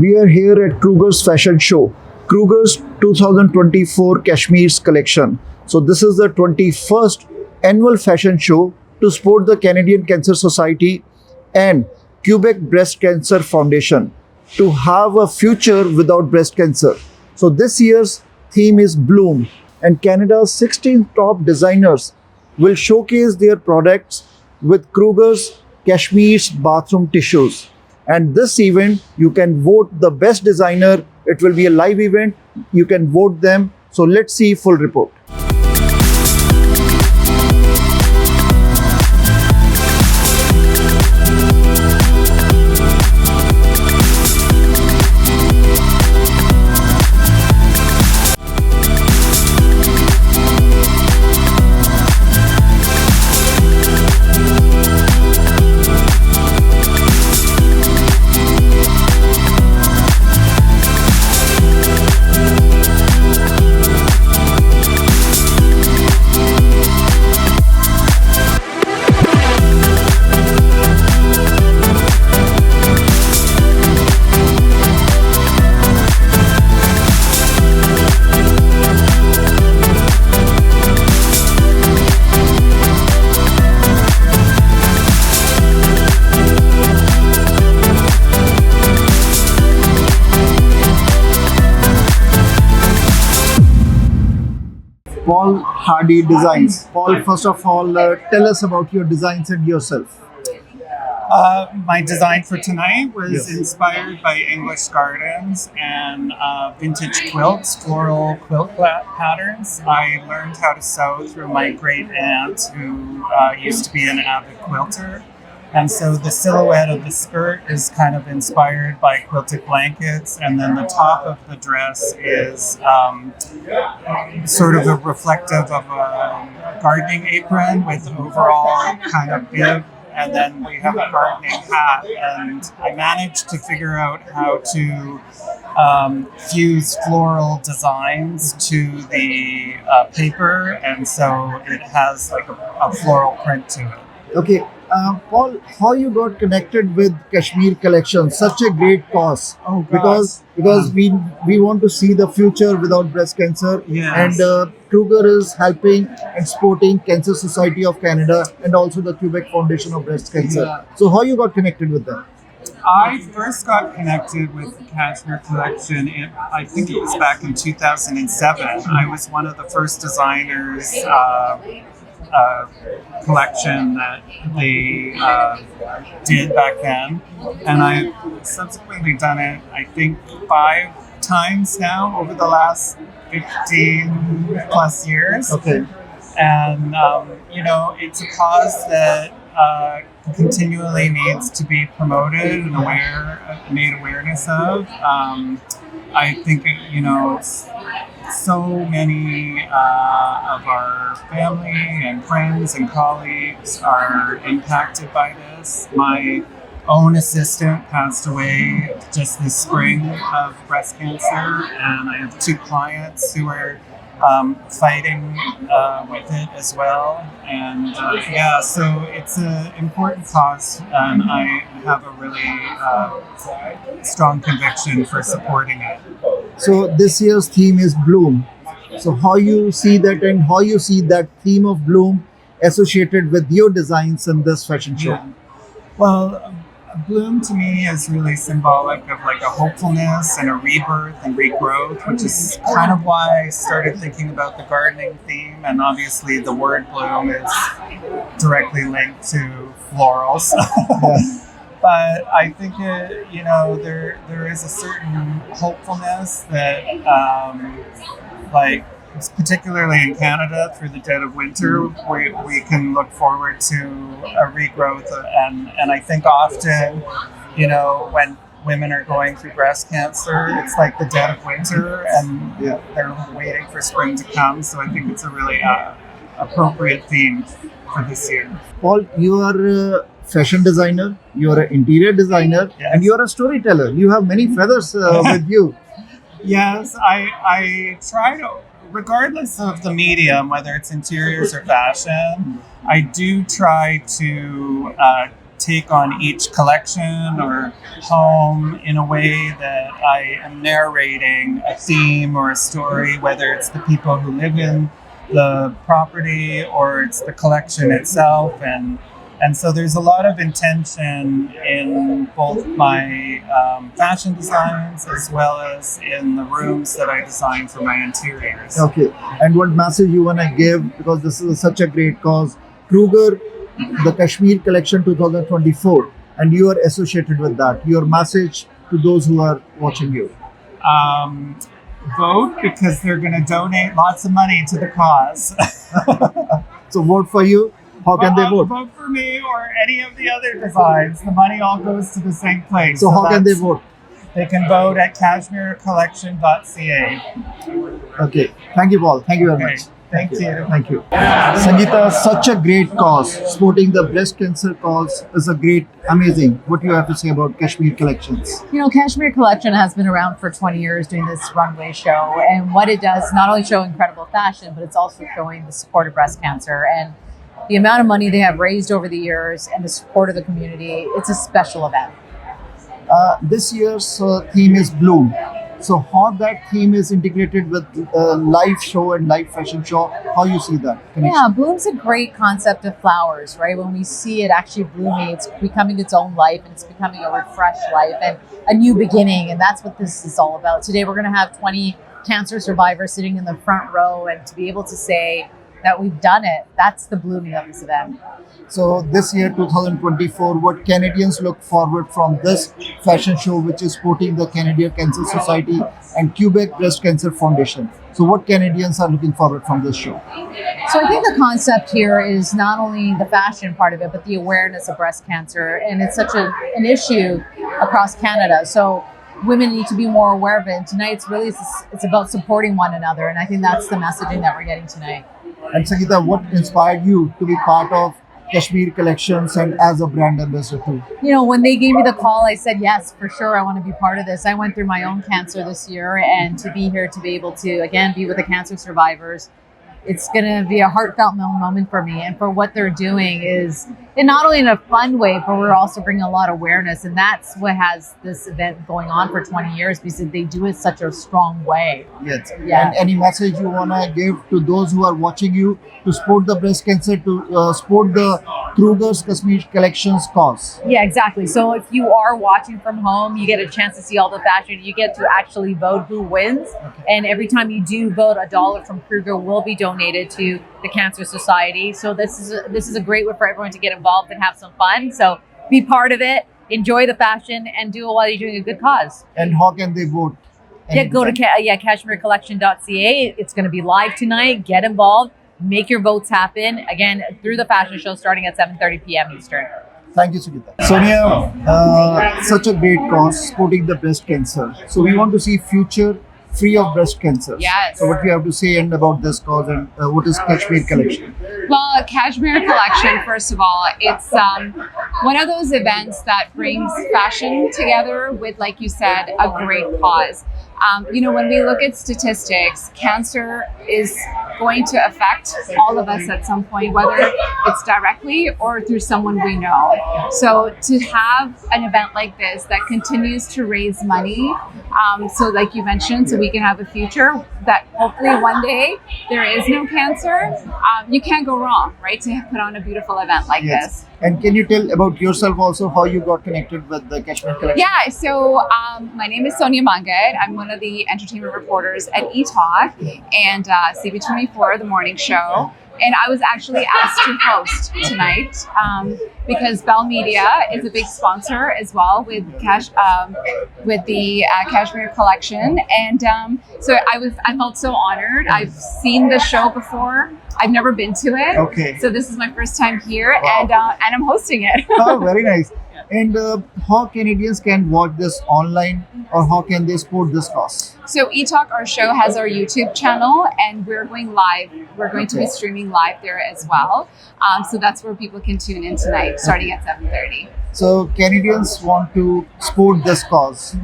We are here at Kruger's fashion show, Kruger's 2024 Kashmire's collection. So this is the 21st annual fashion show to support the Canadian Cancer Society and Quebec Breast Cancer Foundation to have a future without breast cancer. So this year's theme is Bloom, and Canada's 16 top designers will showcase their products with Kruger's Cashmere's bathroom tissues. And this event, you can vote the best designer. It will be a live event. You can vote them. So let's see full report. Paul Hardy Designs. Paul, first of all, tell us about your designs and yourself. My design for tonight was Yes. inspired by English gardens and vintage quilts, floral quilt patterns. I learned how to sew through my great aunt who used to be an avid quilter. And so the silhouette of the skirt is kind of inspired by quilted blankets, and then the top of the dress is sort of a reflective of a gardening apron with overall kind of bib, and then we have a gardening hat. And I managed to figure out how to fuse floral designs to the paper, and so it has like a floral print to it. Okay, Paul, how you got connected with Kashmir Collection? Such a great cause. Oh, gosh. Because we want to see the future without breast cancer, Yes. and Kruger is helping and supporting Cancer Society of Canada and also the Quebec Foundation of Breast Cancer. Yeah. So how you got connected with them? I first got connected with the Cashmere collection, I think it was back in 2007. I was one of the first designers collection that they did back then. And I've subsequently done it, I think, 5 times now over the last 15 plus years. Okay. And, it's a cause that continually needs to be promoted and made awareness of. I think, so many of our family and friends and colleagues are impacted by this. My own assistant passed away just this spring of breast cancer, and I have 2 clients who are fighting with it as well. And so it's an important cause, and I have a really strong conviction for supporting it. So this year's theme is Bloom. So how you see that, and how you see that theme of Bloom associated with your designs in this fashion show? Yeah. Well, Bloom to me is really symbolic of like a hopefulness and a rebirth and regrowth, which is kind of why I started thinking about the gardening theme. And obviously the word bloom is directly linked to florals. But I think there is a certain hopefulness that particularly in Canada, through the dead of winter, we can look forward to a regrowth. And I think often, when women are going through breast cancer, it's like the dead of winter, and they're waiting for spring to come. So I think it's a really appropriate theme for this year. Paul, you are a fashion designer, you are an interior designer, Yes. and you are a storyteller. You have many feathers with you. Yes, I try to, regardless of the medium, whether it's interiors or fashion, I do try to take on each collection or home in a way that I am narrating a theme or a story, whether it's the people who live in the property or it's the collection itself. And so there's a lot of intention in both my fashion designs as well as in the rooms that I design for my interiors. Okay. And what message you want to give, because this is such a great cause, Kruger, the Kashmir Collection 2024, and you are associated with that. Your message to those who are watching you. Vote because they're going to donate lots of money to the cause. So vote for you. How can they vote? Vote for me or any of the other designs. The money all goes to the same place. So how can they vote? They can vote at cashmerecollection.ca. Okay. Thank you, Paul. Thank you very much. Thank you. Thank you. Sangeeta, such a great cause. Supporting the breast cancer cause is a great, amazing. What do you have to say about Kashmir Collections? You know, Cashmere Collection has been around for 20 years doing this runway show. And what it does, not only show incredible fashion, but it's also showing the support of breast cancer. And the amount of money they have raised over the years and the support of the community, it's a special event. This year's theme is Bloom. So how that theme is integrated with live show and live fashion show, how you see that connection? Yeah, Bloom's a great concept of flowers, right? When we see it actually blooming, it's becoming its own life and it's becoming a refreshed life and a new beginning. And that's what this is all about. Today, we're going to have 20 cancer survivors sitting in the front row, and to be able to say that we've done it, that's the blooming of this event. So this year, 2024, what Canadians look forward from this fashion show, which is supporting the Canadian Cancer Society and Quebec Breast Cancer Foundation. So what Canadians are looking forward from this show? So I think the concept here is not only the fashion part of it, but the awareness of breast cancer. And it's such an issue across Canada. So women need to be more aware of it. And tonight, it's about supporting one another. And I think that's the messaging that we're getting tonight. And Sangeeta, what inspired you to be part of Kashmir Collections and as a brand ambassador too? You know, when they gave me the call, I said, yes, for sure, I want to be part of this. I went through my own cancer this year, and to be here, to be able to, again, be with the cancer survivors, it's going to be a heartfelt moment for me. And for what they're doing is, and not only in a fun way, but we're also bringing a lot of awareness. And that's what has this event going on for 20 years, because they do it such a strong way. Yes. Yeah. And any message you want to give to those who are watching you to support the breast cancer, to support the Kruger's Kashmir Collections cause? Yeah, exactly. So if you are watching from home, you get a chance to see all the fashion. You get to actually vote who wins. Okay. And every time you do vote, $1 from Kruger will be donated to the Cancer Society. So this is a great way for everyone to get involved and have some fun. So be part of it, enjoy the fashion, and do it while you're doing a good cause. And how can they vote? Yeah, go to cashmerecollection.ca. It's going to be live tonight. Get involved. Make your votes happen. Again, through the fashion show starting at 7:30 p.m. Eastern. Thank you, Sangeeta. Sonia, such a great cause, supporting the breast cancer. So we want to see future free of breast cancer. Yes. So what do you have to say and about this cause, and what is Kashmir Collection? Well, Cashmere Collection, first of all, it's one of those events that brings fashion together with, like you said, a great cause. You know, when we look at statistics, cancer is going to affect all of us at some point, whether it's directly or through someone we know. So to have an event like this that continues to raise money, so like you mentioned, so we can have a future that hopefully one day there is no cancer, you can't go wrong, right? To put on a beautiful event like this. And can you tell about yourself also, how you got connected with the Kashmir Collection? Yeah, so my name is Sonia Mangad. I'm one of the entertainment reporters at eTalk and CB24, the morning show. And I was actually asked to host tonight because Bell Media is a big sponsor as well with the Cashmere Collection. And so I felt so honored. I've seen the show before. I've never been to it. Okay. So this is my first time here. Wow. And I'm hosting it. Oh, very nice. And how Canadians can watch this online, or how can they support this cause? So eTalk, our show, has our YouTube channel, and we're going live. We're going to be streaming live there as well. So that's where people can tune in tonight, starting at 7:30. So Canadians want to support this cause.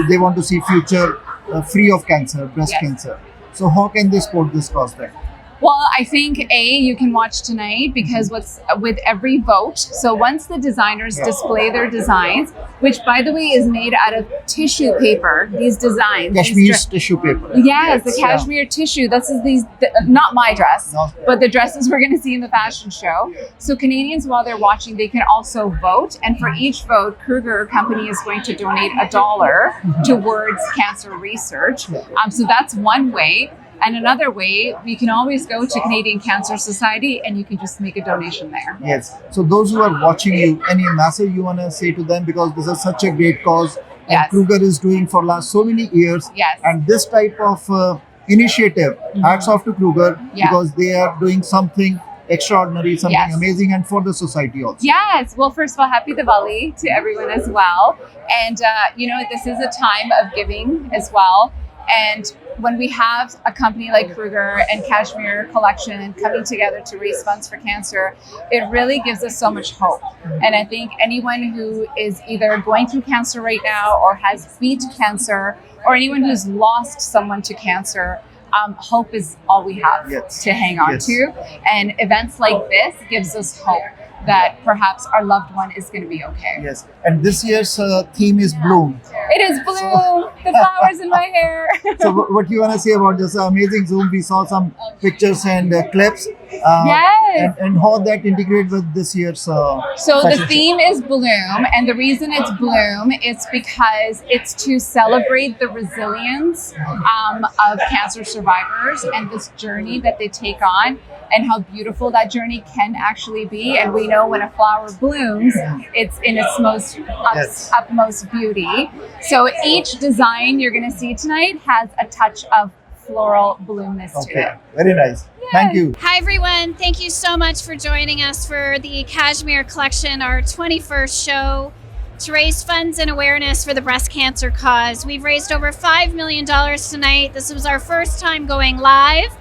They want to see future free of cancer, breast cancer. So how can they support this cause then? Well, I think you can watch tonight because what's with every vote. So once the designers display their designs, which by the way is made out of tissue paper, these designs. Cashmere's tissue paper. Yes, the cashmere tissue. This is not my dress, No. but the dresses we're going to see in the fashion show. So Canadians, while they're watching, they can also vote, and for each vote, Kruger Company is going to donate $1 towards cancer research. So that's one way. And another way, you can always go to Canadian Cancer Society and you can just make a donation there. Yes. So those who are watching you, any message you want to say to them, because this is such a great cause and Yes. Kruger is doing for last so many years. Yes. And this type of initiative, hats off to Kruger Yeah. because they are doing something extraordinary, something Yes. amazing, and for the society also. Yes. Well, first of all, happy Diwali to everyone as well. And, this is a time of giving as well. And when we have a company like Kruger and Cashmere Collection coming together to raise funds for cancer, it really gives us so much hope. And I think anyone who is either going through cancer right now or has beat cancer, or anyone who's lost someone to cancer, hope is all we have Yes. to hang on Yes. to. And events like this gives us hope that perhaps our loved one is going to be okay. Yes. And this year's theme is bloom. It is blue, the flowers in my hair. So what you want to say about this amazing Zoom? We saw some pictures and clips. Yes. And how that integrate with this year's So fashion the show. theme is bloom, and the reason it's bloom is because it's to celebrate the resilience of cancer survivors and this journey that they take on, and how beautiful that journey can actually be. And we know when a flower blooms, it's in its most Yes. utmost beauty. So each design you're going to see tonight has a touch of floral bloomness to Okay, it. very nice. Thank you. Hi, everyone. Thank you so much for joining us for the Cashmere Collection, our 21st show to raise funds and awareness for the breast cancer cause. We've raised over $5 million tonight. This was our first time going live.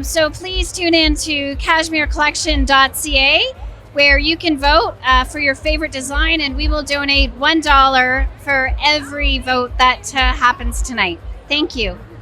So please tune in to cashmerecollection.ca where you can vote for your favorite design, and we will donate $1 for every vote that happens tonight. Thank you.